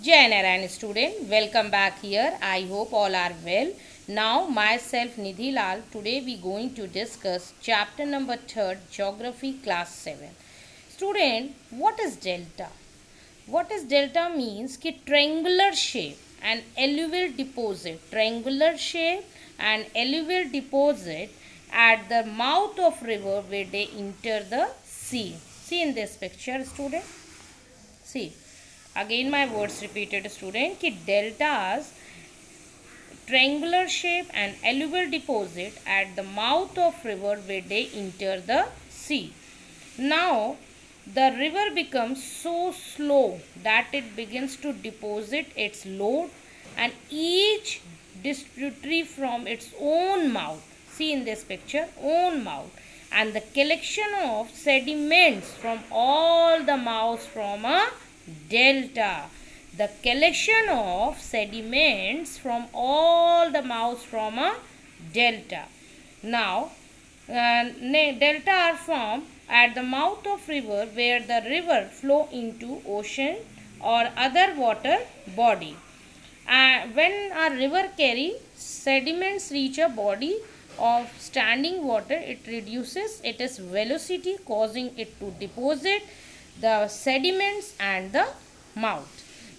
Jai Narayan student, welcome back here. I hope all are well. Now myself Nidhi Lal. Today we going to discuss chapter number 3, Geography class 7. Student, what is delta? What is delta means कि triangular shape and alluvial deposit. Triangular shape and alluvial deposit at the mouth of river where they enter the sea. See in this picture student. See. Again my words repeated student कि deltas triangular shape and alluvial deposit at the mouth of river where they enter the sea. Now the river becomes so slow that it begins to deposit its load and each distributary from its own mouth. See in this picture, own mouth, and the collection of sediments from all the mouths from a delta. The collection of sediments from all the mouths from a delta. Now, delta are formed at the mouth of river where the river flow into ocean or other water body. When a river carry sediments reach a body of standing water, it reduces its velocity, causing it to deposit the sediments and the mouth.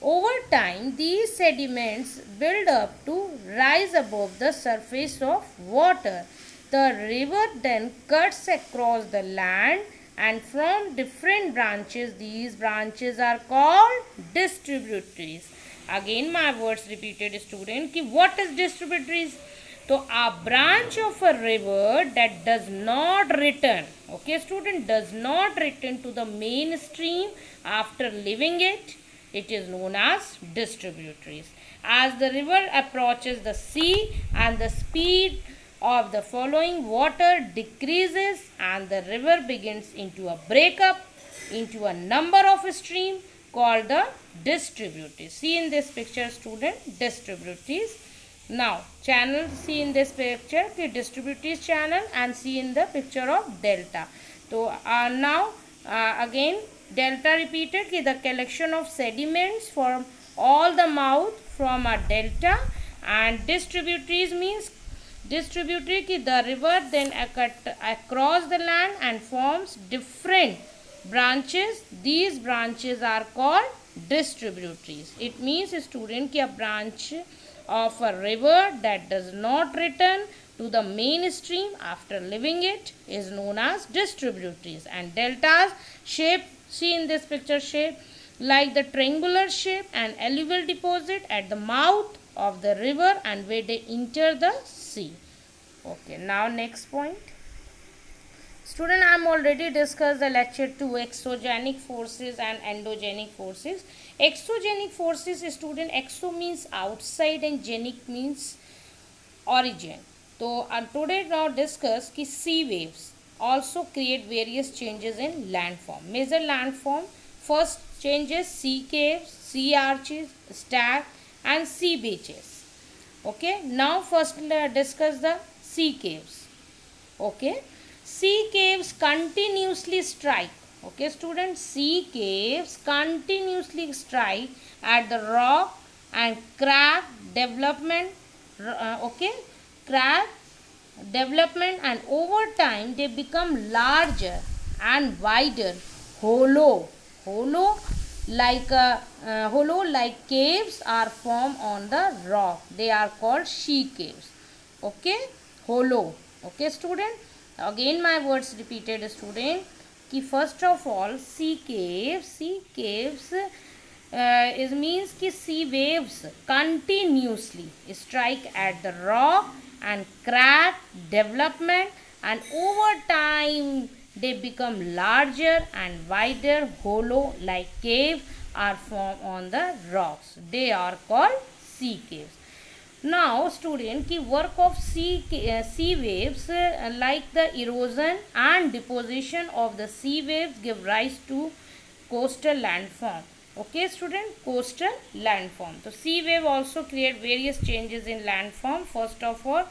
Over time, these sediments build up to rise above the surface of water. The river then cuts across the land and from different branches. These branches are called distributaries. Again my words repeated student कि what is distributaries? So a branch of a river that does not return, okay student, does not return to the main stream after leaving it, it is known as distributaries. As the river approaches the sea and the speed of the following water decreases and the river begins into a breakup into a number of streams called the distributaries. See in this picture student, distributaries. Now channel, see in this picture the distributaries channel and see in the picture of delta. So now again delta repeated कि the collection of sediments from all the mouth from a delta, and distributaries means distributary कि the river then cut across the land and forms different branches. These branches are called distributaries. It means student कि a branch of a river that does not return to the main stream after leaving it is known as distributaries. And deltas shape, see in this picture, shape like the triangular shape and alluvial deposit at the mouth of the river and where they enter the sea. Okay, now next point. Student, I am already discussed the lecture 2, exogenic forces and endogenic forces. Exogenic forces, student, exo means outside and genic means origin. So today now discuss कि sea waves also create various changes in landform. Major landform, first changes sea caves, sea arches, stack and sea beaches. Okay, now first discuss the sea caves. Okay, sea caves continuously strike. Okay students, sea caves continuously strike at the rock and crack development. Okay, crack development, and over time they become larger and wider, hollow like caves are formed on the rock. They are called sea caves. Okay, hollow. Okay student, again my words repeated student कि first of all sea caves it means कि sea waves continuously strike at the rock and crack development, and over time they become larger and wider, hollow like cave are formed on the rocks. They are called sea caves. Now student, की work of sea waves like the erosion and deposition of the sea waves give rise to coastal landform. Okay student, coastal landform. So sea wave also create various changes in landform. First of all,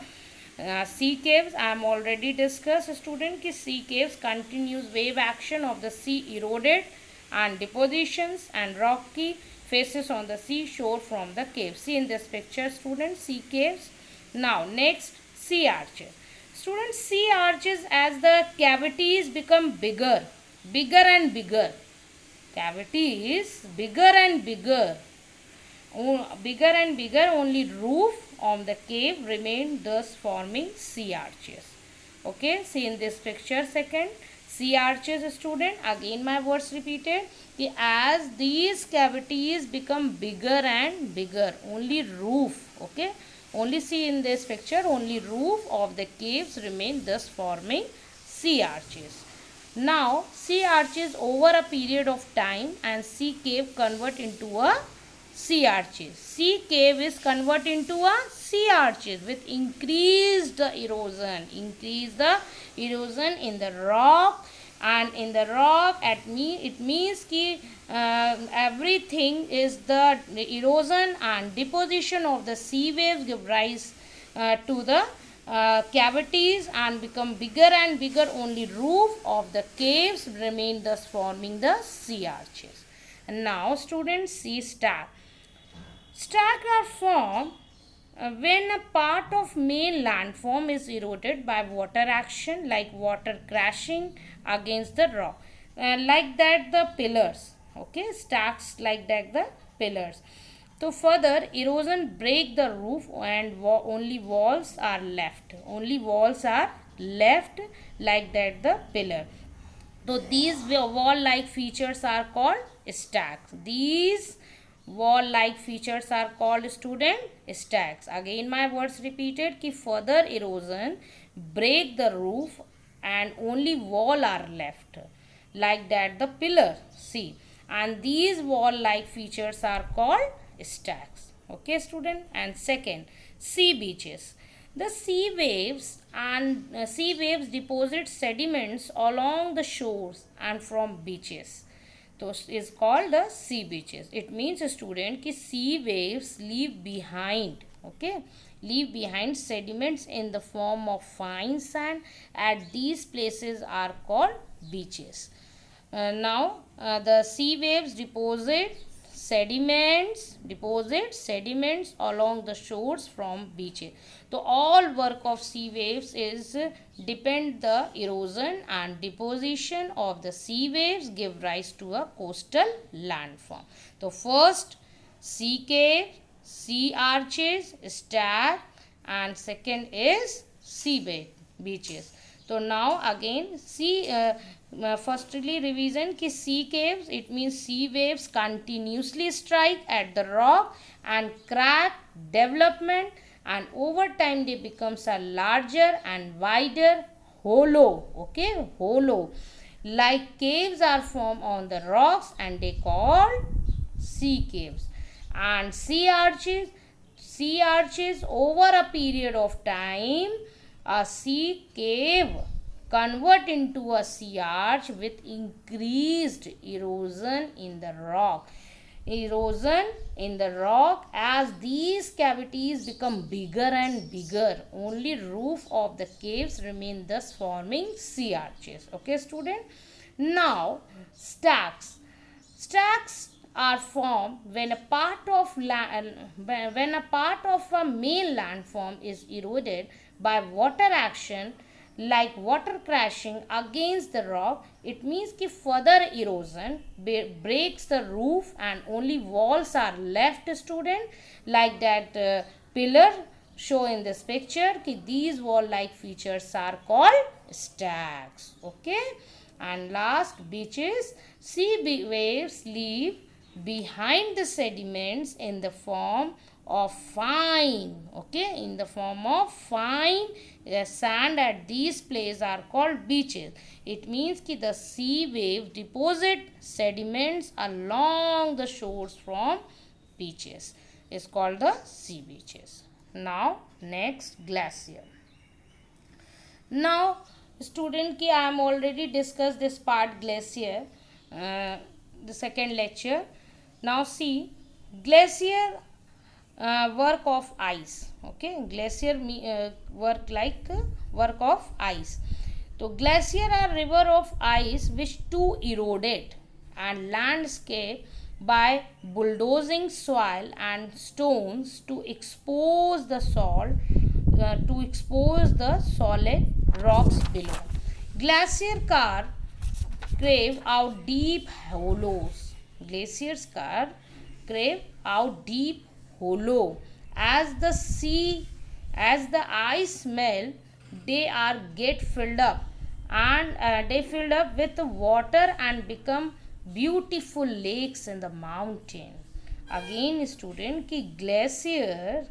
sea caves, I am already discussed student कि sea caves continuous wave action of the sea eroded and depositions and rocky faces on the seashore from the cave. See in this picture, students, sea caves. Now next, sea arches. Students, sea arches, as the cavities become bigger and bigger, cavities bigger and bigger, only roof of the cave remain, thus forming sea arches. Okay, see in this picture second, sea arches, student, again my words repeated, as these cavities become bigger and bigger, only roof, okay, only see in this picture, only roof of the caves remain, thus forming sea arches. Now sea arches over a period of time and sea cave convert into a sea arches. Sea cave is convert into a sea arches with increased erosion. Increase the erosion in the rock, and in the rock it means ki everything is the erosion and deposition of the sea waves give rise to the cavities and become bigger and bigger, only roof of the caves remain, thus forming the sea arches. And now students, see stack. Stack are formed when a part of main landform is eroded by water action, like water crashing against the rock, like that the pillars, okay, stacks like that the pillars. So further erosion break the roof and only walls are left, like that the pillar. So these wall-like features are called stacks. These wall-like features are called, student, stacks. Again my words repeated, ki further erosion break the roof and only wall are left, like that the pillar. See, and these wall-like features are called stacks. Okay, student. And second, sea beaches. The sea waves deposit sediments along the shores and from beaches. So is called the sea beaches. It means, student, ki sea waves leave behind, okay, leave behind sediments in the form of fine sand. At these places are called beaches. Now the sea waves deposit sediments along the shores from beaches. So all work of sea waves is depend the erosion and deposition of the sea waves give rise to a coastal landform. So first, sea cave, sea arches, stack, and second is sea beaches. So now again see, firstly revision ki sea caves, it means sea waves continuously strike at the rock and crack development, and over time they becomes a larger and wider hollow, okay, hollow like caves are formed on the rocks and they called sea caves. And sea arches over a period of time, a sea cave convert into a sea arch with increased erosion in the rock. As these cavities become bigger and bigger, only roof of the caves remain, thus forming sea arches. Okay, student. Now stacks are formed when a part of a main landform is eroded by water action, like water crashing against the rock. It means ki further erosion breaks the roof and only walls are left, student, like that pillar show in this picture, ki these wall like features are called stacks. Okay, and last, beaches. Sea waves leave behind the sediments in the form of fine, okay, in the form of fine sand. At these places are called beaches. It means ki the sea wave deposit sediments along the shores from beaches is called the sea beaches. Now next, glacier. Now student, ki I am already discussed this part, glacier, the second lecture. Now see, glacier work of ice, okay, glacier work of ice. So glacier are river of ice which too eroded and landscape by bulldozing soil and stones to expose the solid rocks below. Glacier carve out deep hollows. Glaciers crave out deep hollow. As the sea, as the ice melt, they are get filled up and they filled up with water and become beautiful lakes in the mountain. Again, student, ki glacier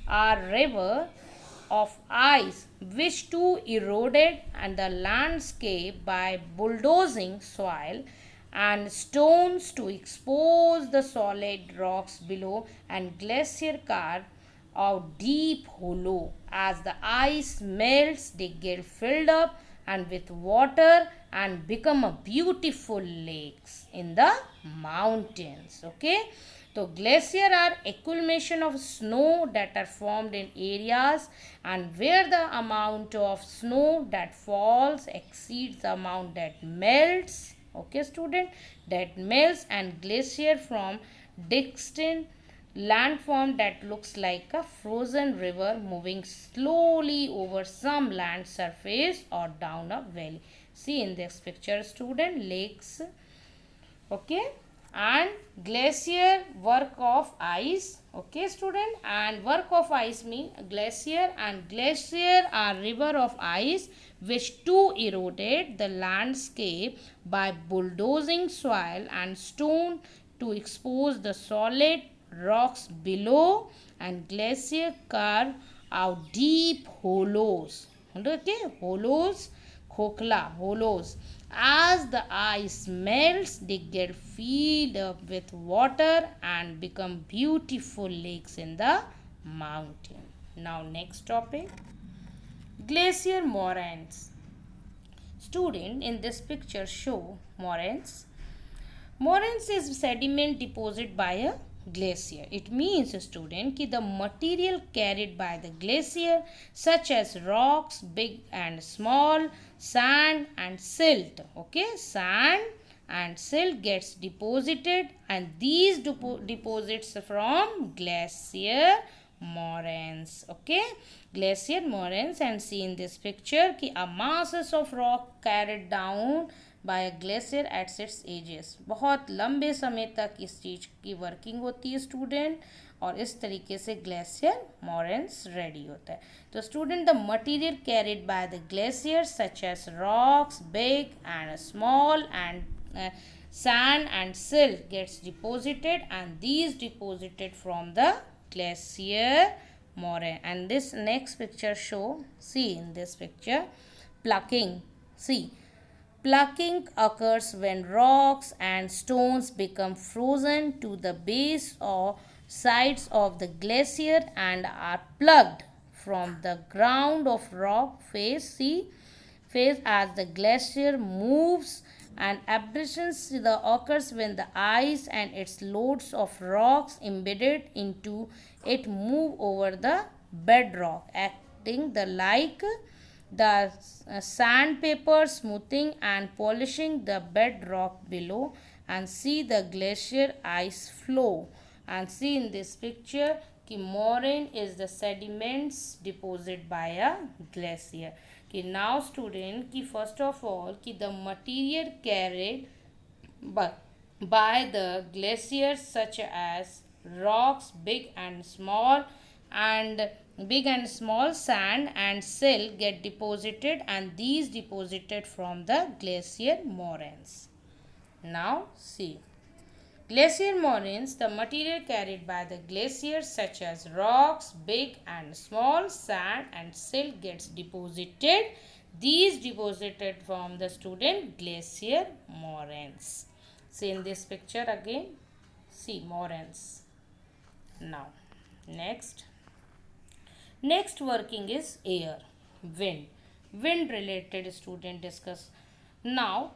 are river of ice which too eroded and the landscape by bulldozing soil and stones to expose the solid rocks below, and glacier carve out deep hollow. As the ice melts, they get filled up and with water and become a beautiful lakes in the mountains. Okay, so glacier are accumulation of snow that are formed in areas and where the amount of snow that falls exceeds the amount that melts. Okay, student, that melts, and glacier from distant landform that looks like a frozen river moving slowly over some land surface or down a valley. See in this picture, student, lakes. Okay, and glacier work of ice. Okay, student, and work of ice mean glacier, and glacier are river of ice which too eroded the landscape by bulldozing soil and stone to expose the solid rocks below, and glacier carve out deep hollows. Okay, hollows, khokla, hollows. As the ice melts, they get filled up with water and become beautiful lakes in the mountain. Now, next topic, glacier moraines. Student, in this picture show moraines. Moraines is sediment deposited by a glacier. It means, student, कि the material carried by the glacier such as rocks, big and small, sand and silt. Okay, sand and silt gets deposited, and these deposits from glacier moraines. Okay, glacier moraines, and see in this picture कि a masses of rock carried down by glacier at its edges. बहुत लंबे समय तक इस चीज़ की working होती है student, और इस तरीके से ग्लेशियर मोरेन्स रेडी होता है. तो student, the material carried by the glacier such as rocks big and small and sand and silt gets deposited, and these deposited from the glacier moraine. And this next picture show, see in this picture, plucking. See, plucking occurs when rocks and stones become frozen to the base or sides of the glacier and are plucked from the ground of rock face. See, face as the glacier moves, and abrasions occurs when the ice and its loads of rocks embedded into it move over the bedrock, acting the like the sandpaper smoothing and polishing the bedrock below, and see the glacier ice flow. And see in this picture कि moraine is the sediments deposited by a glacier. कि now student कि first of all कि the material carried by the glaciers such as rocks big and small sand and silt get deposited, and these deposited from the glacier moraines. Now see, glacier moraines, the material carried by the glaciers such as rocks big and small sand and silt gets deposited. These deposited from the student glacier moraines. See in this picture again, see moraines. Now next working is air, wind related student discuss. Now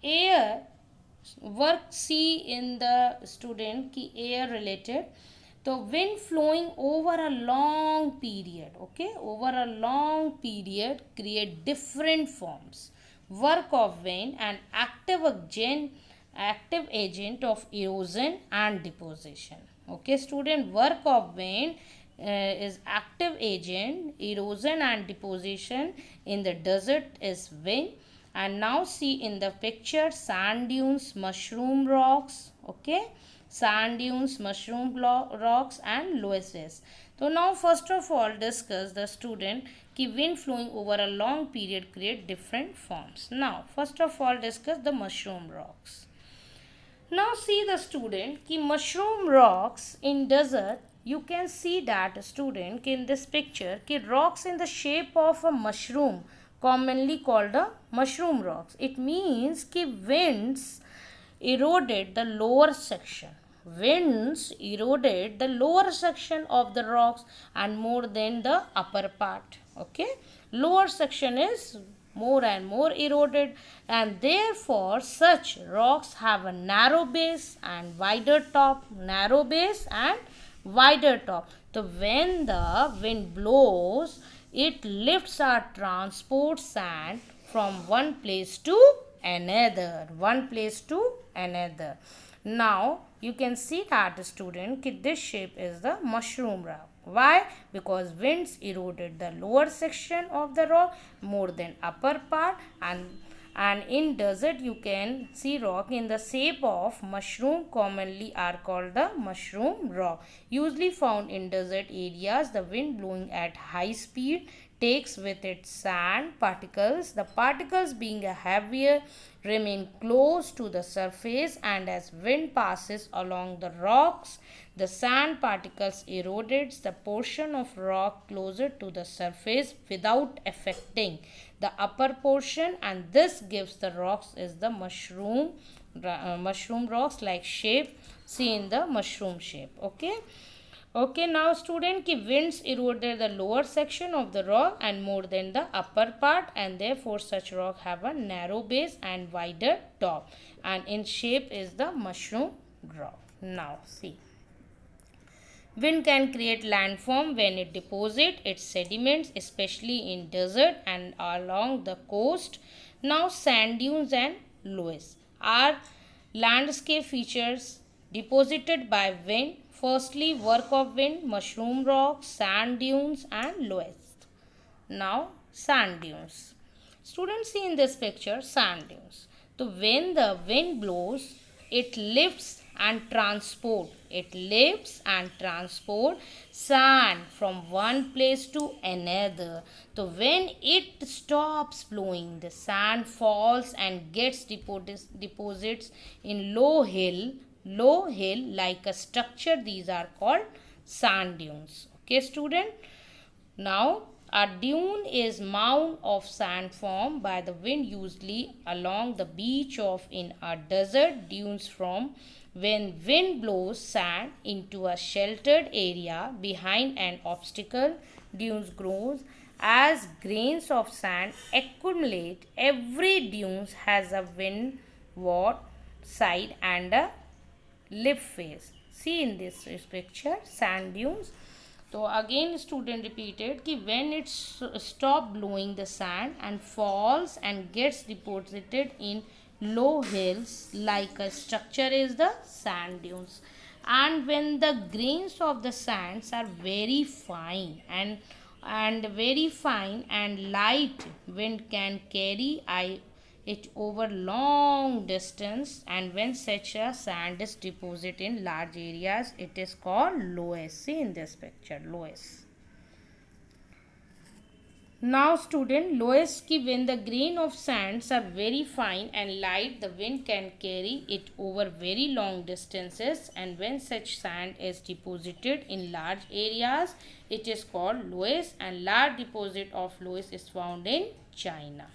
air work, see in the student ki air related, तो wind flowing over a long period, okay, over a long period create different forms. Work of wind and active active agent of erosion and deposition. Okay student, work of wind is active agent, erosion and deposition in the desert is wind. And now see in the picture, sand dunes, mushroom rocks, okay, sand dunes, mushroom rocks and loess. So now first of all discuss the student कि wind flowing over a long period create different forms. Now first of all discuss the mushroom rocks. Now see the student कि mushroom rocks in desert, you can see that student in this picture कि rocks in the shape of a mushroom commonly called a mushroom rocks. It means कि winds eroded the lower section. Winds eroded the lower section of the rocks and more than the upper part. Okay, lower section is more and more eroded, and therefore such rocks have a narrow base and wider top. Narrow base and wider top. So when the wind blows, it lifts or transports sand from one place to another. One place to another. Now you can see that student कि this shape is the mushroom rock. Why? Because winds eroded the lower section of the rock more than upper part, and in desert you can see rock in the shape of mushroom commonly are called the mushroom rock. Usually found in desert areas, the wind blowing at high speed takes with it sand particles. The particles being heavier remain close to the surface, and as wind passes along the rocks, the sand particles erodes the portion of rock closer to the surface without affecting the upper portion, and this gives the rocks is the mushroom rocks like shape. See in the mushroom shape. Okay, now student ki winds eroded the lower section of the rock and more than the upper part, and therefore such rock have a narrow base and wider top, and in shape is the mushroom rock. Now see, wind can create landform when it deposits its sediments, especially in desert and along the coast. Now sand dunes and loess are landscape features deposited by wind. Firstly, work of wind, mushroom rocks, sand dunes and loess. Now sand dunes. Students, see in this picture sand dunes. So when the wind blows, it lifts and transport. It lifts and transport sand from one place to another. So when it stops blowing, the sand falls and gets deposits in low hill like a structure. These are called sand dunes. Okay student, now a dune is mound of sand formed by the wind usually along the beach of in a desert. Dunes from when wind blows sand into a sheltered area behind an obstacle. Dunes grows as grains of sand accumulate. Every dune has a windward side and a lip face. See in this picture sand dunes. So again student repeated कि when it stop blowing the sand and falls and gets deposited in low hills like a structure is the sand dunes. And when the grains of the sands are very fine and light, wind can carry it over long distance, and when such a sand is deposited in large areas, it is called loess. See in this picture loess. Now student, loess ki when the grain of sands are very fine and light, the wind can carry it over very long distances, and when such sand is deposited in large areas, it is called loess, and large deposit of loess is found in China.